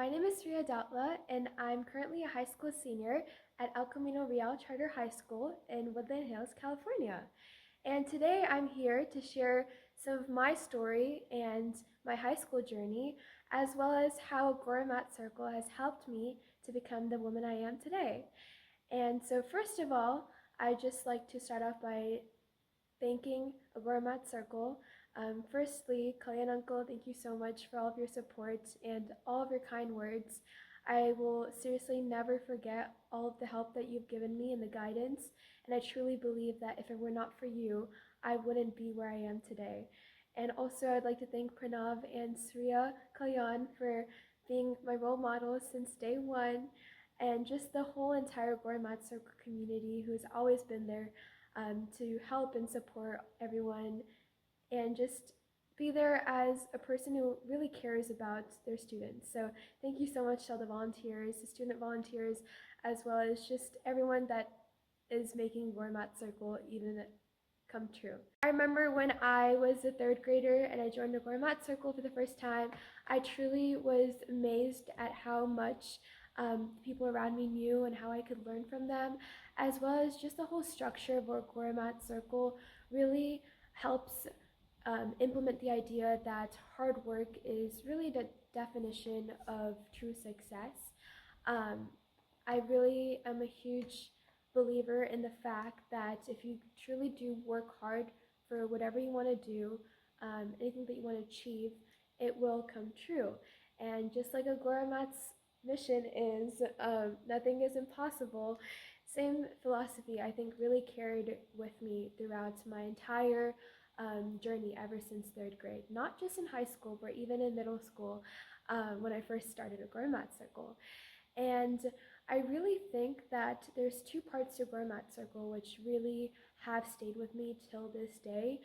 My name is Sriya Datla, and I'm currently a high school senior at El Camino Real Charter High School in Woodland Hills, California. And today I'm here to share some of my story and my high school journey, as well as how Gourmet Circle has helped me to become the woman I am today. And so first of all, I'd just like to start off by thanking Gourmet Circle. Firstly, Kalyan Uncle, thank you so much for all of your support and all of your kind words. I will seriously never forget all of the help that you've given me and the guidance, and I truly believe that if it were not for you, I wouldn't be where I am today. And also, I'd like to thank Pranav and Sriya Kalyan for being my role models since day one, and just the whole entire Gourmet Circle community who's always been there to help and support everyone and just be there as a person who really cares about their students. So thank you so much to all the volunteers, the student volunteers, as well as just everyone that is making Gourmet Circle even come true. I remember when I was a third grader and I joined the Gourmet Circle for the first time, I truly was amazed at how much people around me knew and how I could learn from them, as well as just the whole structure of our Gourmet Circle really helps implement the idea that hard work is really the definition of true success. Um, I really am a huge believer in the fact that if you truly do work hard for whatever you want to do, anything that you want to achieve, it will come true. And just like a gourmet's mission is, nothing is impossible, same philosophy I think really carried with me throughout my entire journey ever since third grade, not just in high school, but even in middle school when I first started a Gourmet Circle. And I really think that there's two parts to Gourmet Circle which really have stayed with me till this day,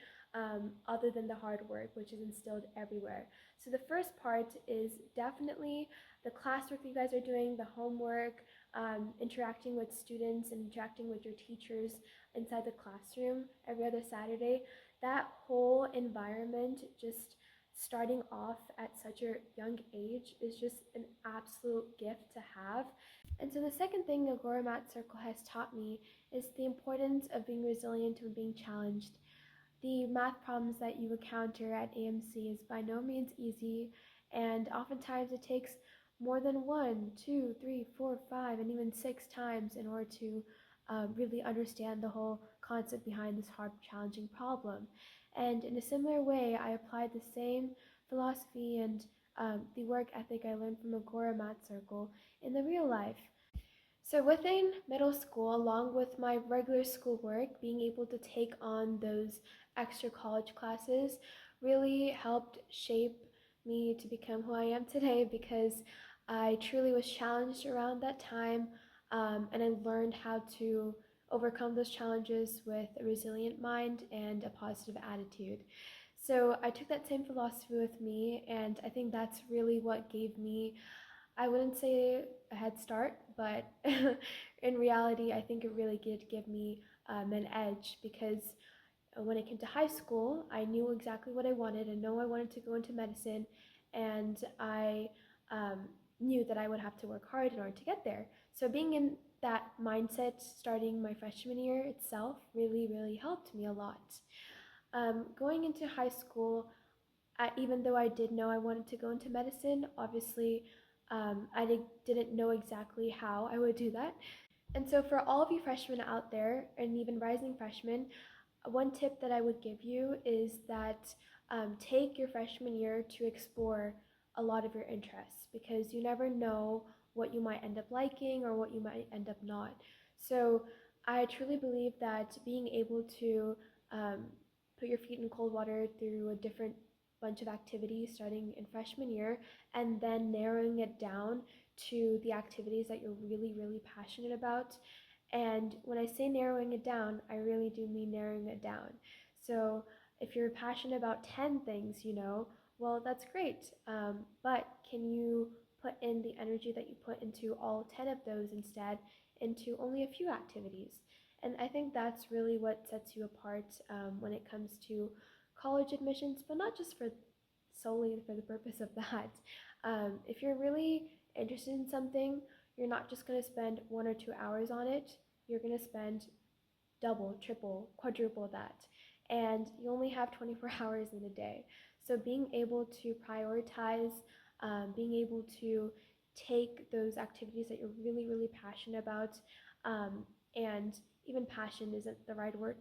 other than the hard work, which is instilled everywhere. So the first part is definitely the classwork that you guys are doing, the homework, interacting with students and interacting with your teachers inside the classroom every other Saturday. That whole environment, just starting off at such a young age, is just an absolute gift to have. And so the second thing the Gourmet Circle has taught me is the importance of being resilient when being challenged. The math problems that you encounter at AMC is by no means easy, and oftentimes it takes more than 1, 2, 3, 4, 5, and even 6 times in order to really understand the whole concept behind this hard, challenging problem. And in a similar way, I applied the same philosophy and the work ethic I learned from a Gourmet Circle in the real life. So within middle school, along with my regular schoolwork, being able to take on those extra college classes really helped shape me to become who I am today, because I truly was challenged around that time, and I learned how to overcome those challenges with a resilient mind and a positive attitude. So I took that same philosophy with me, and I think that's really what gave me, I wouldn't say a head start, but in reality, I think it really did give me an edge, because when it came to high school, I knew exactly what I wanted. I know I wanted to go into medicine, and I knew that I would have to work hard in order to get there. So being in that mindset starting my freshman year itself really helped me a lot. Going into high school, even though I did know I wanted to go into medicine, obviously I didn't know exactly how I would do that. And so for all of you freshmen out there, and even rising freshmen, one tip that I would give you is that take your freshman year to explore a lot of your interests, because you never know what you might end up liking or what you might end up not. So I truly believe that being able to put your feet in cold water through a different bunch of activities starting in freshman year, and then narrowing it down to the activities that you're really passionate about. And when I say narrowing it down, I really do mean narrowing it down. So if you're passionate about 10 things, well, that's great. But can you put in the energy that you put into all 10 of those instead into only a few activities? And I think that's really what sets you apart when it comes to college admissions, but not just solely for the purpose of that. If you're really interested in something, you're not just going to spend 1 or 2 hours on it. You're going to spend double, triple, quadruple that. And you only have 24 hours in a day. So being able to prioritize, being able to take those activities that you're really, really passionate about, and even passion isn't the right word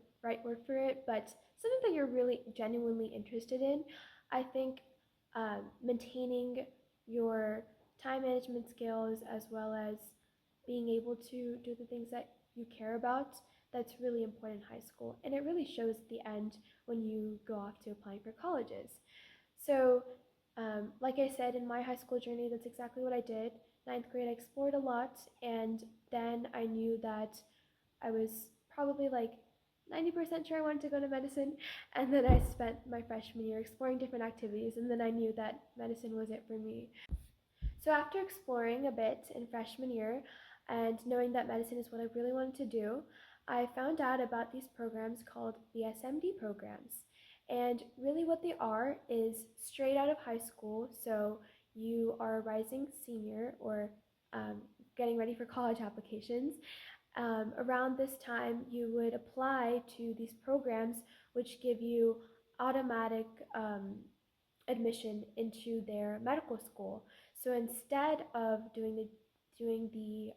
for it, but something that you're really genuinely interested in, I think maintaining your time management skills as well as being able to do the things that you care about, that's really important in high school. And it really shows at the end when you go off to applying for colleges. So, like I said, in my high school journey, that's exactly what I did. Ninth grade, I explored a lot, and then I knew that I was probably like 90% sure I wanted to go to medicine. And then I spent my freshman year exploring different activities, and then I knew that medicine was it for me. So after exploring a bit in freshman year and knowing that medicine is what I really wanted to do, I found out about these programs called BSMD programs. And really what they are is straight out of high school. So you are a rising senior or getting ready for college applications. Around this time, you would apply to these programs which give you automatic admission into their medical school. So instead of doing the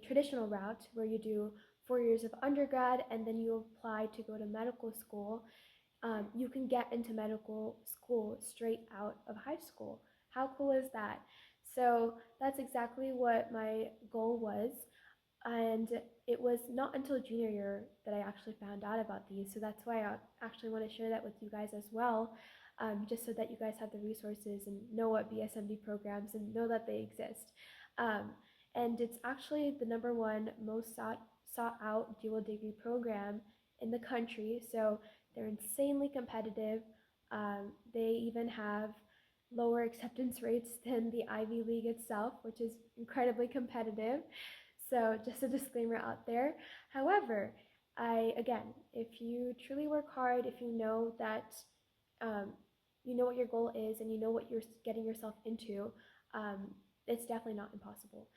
traditional route where you do 4 years of undergrad and then you apply to go to medical school, you can get into medical school straight out of high school. How cool is that? So that's exactly what my goal was. And it was not until junior year that I actually found out about these. So that's why I actually want to share that with you guys as well, just so that you guys have the resources and know what BSMD programs and know that they exist. Um, and it's actually the number one most sought out dual degree program in the country. So they're insanely competitive. They even have lower acceptance rates than the Ivy League itself, which is incredibly competitive. So just a disclaimer out there. However, again, if you truly work hard, if you know that you know what your goal is and you know what you're getting yourself into, um, it's definitely not impossible.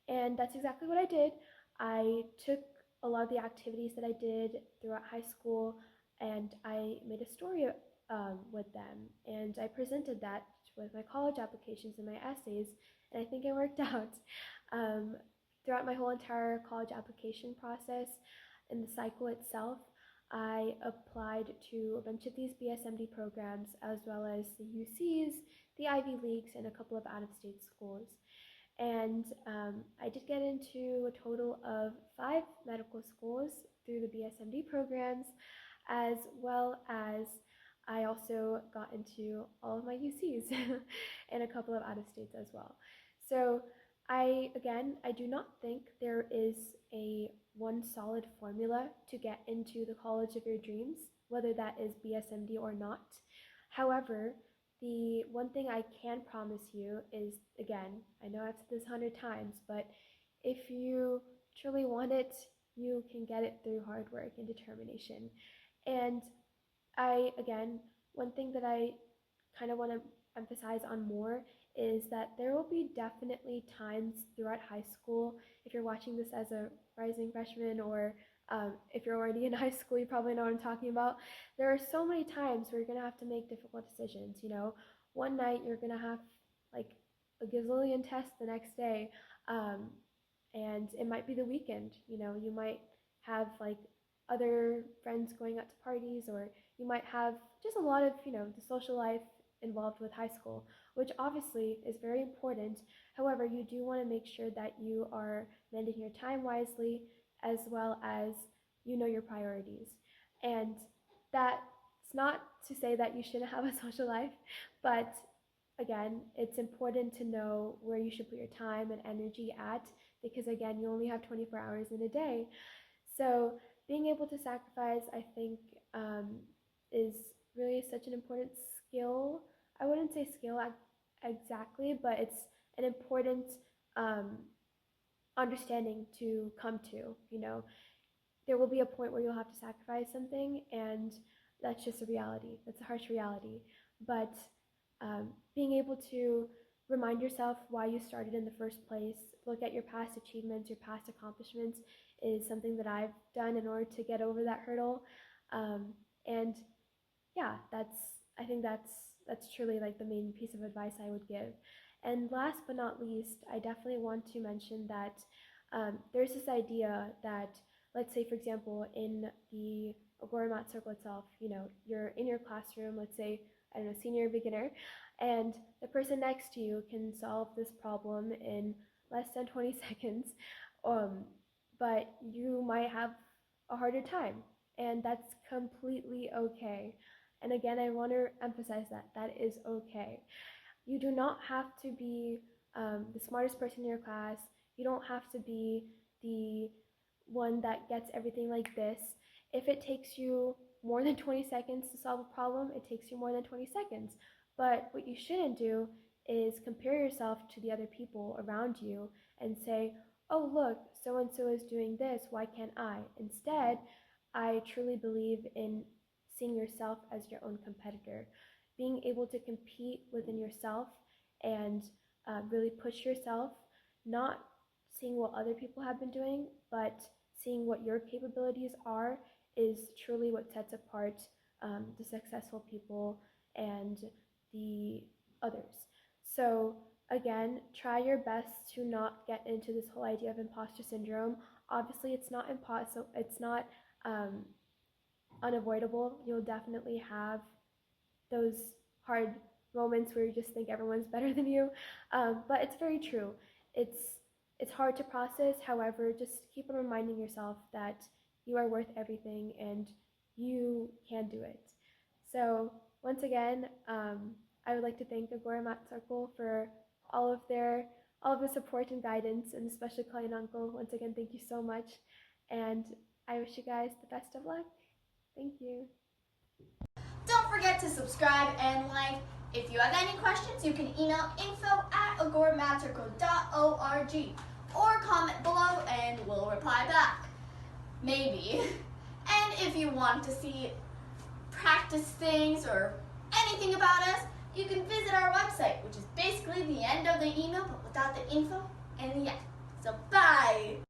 And that's exactly what I did. I took a lot of the activities that I did throughout high school and I made a story with them. And I presented that with my college applications and my essays. And I think it worked out. Um, Throughout my whole entire college application process, in the cycle itself, I applied to a bunch of these BSMD programs as well as the UCs, the Ivy Leagues, and a couple of out of state schools. And I did get into a total of 5 medical schools through the BSMD programs, as well as I also got into all of my UCs and a couple of out of states as well. So I do not think there is a one solid formula to get into the college of your dreams, whether that is BSMD or not. However, the one thing I can promise you is, again, I know I've said this 100 times, but if you truly want it, you can get it through hard work and determination. And again, one thing that I kind of want to emphasize on more is that there will be definitely times throughout high school, if you're watching this as a rising freshman or if you're already in high school, you probably know what I'm talking about. There are so many times where you're going to have to make difficult decisions. One night you're going to have like a gazillion tests the next day, um, and it might be the weekend. You might have like other friends going out to parties, or you might have just a lot of, the social life involved with high school, which obviously is very important. However, you do want to make sure that you are managing your time wisely as well as you know your priorities. And that's not to say that you shouldn't have a social life, but again, it's important to know where you should put your time and energy at because, again, you only have 24 hours in a day. So being able to sacrifice, I think, is really such an important skill. I wouldn't say skill exactly, but it's an important um, understanding to come to. There will be a point where you'll have to sacrifice something, and that's just a reality. That's a harsh reality. But being able to remind yourself why you started in the first place. Look at your past achievements, your past accomplishments is something that I've done in order to get over that hurdle. And yeah, I think that's truly like the main piece of advice I would give. And last but not least, I definitely want to mention that there's this idea that, let's say, for example, in the Agora Mat Circle itself, you're in your classroom, let's say, I don't know, senior, beginner, and the person next to you can solve this problem in less than 20 seconds, but you might have a harder time, and that's completely okay. And again, I want to emphasize that that is okay. You do not have to be the smartest person in your class. You don't have to be the one that gets everything like this. If it takes you more than 20 seconds to solve a problem, it takes you more than 20 seconds. But what you shouldn't do is compare yourself to the other people around you and say, oh, look, so and so is doing this, why can't I? Instead, I truly believe in seeing yourself as your own competitor, being able to compete within yourself and really push yourself, not seeing what other people have been doing, but seeing what your capabilities are is truly what sets apart the successful people and the others. So again, try your best to not get into this whole idea of imposter syndrome. Obviously, it's not impossible. It's not unavoidable. You'll definitely have those hard moments where you just think everyone's better than you. But it's very true. It's hard to process. However, just keep on reminding yourself that you are worth everything and you can do it. So once again, I would like to thank Agora Mat Circle for all of the support and guidance, and especially Clay and Uncle. Once again, thank you so much, and I wish you guys the best of luck. Thank you. Don't forget to subscribe and like. If you have any questions, you can email info@agoramatcircle.org or comment below and we'll reply back. Maybe. And if you want to see practice things or anything about us, you can visit our website, which is basically the end of the email but without the info and the end. So bye!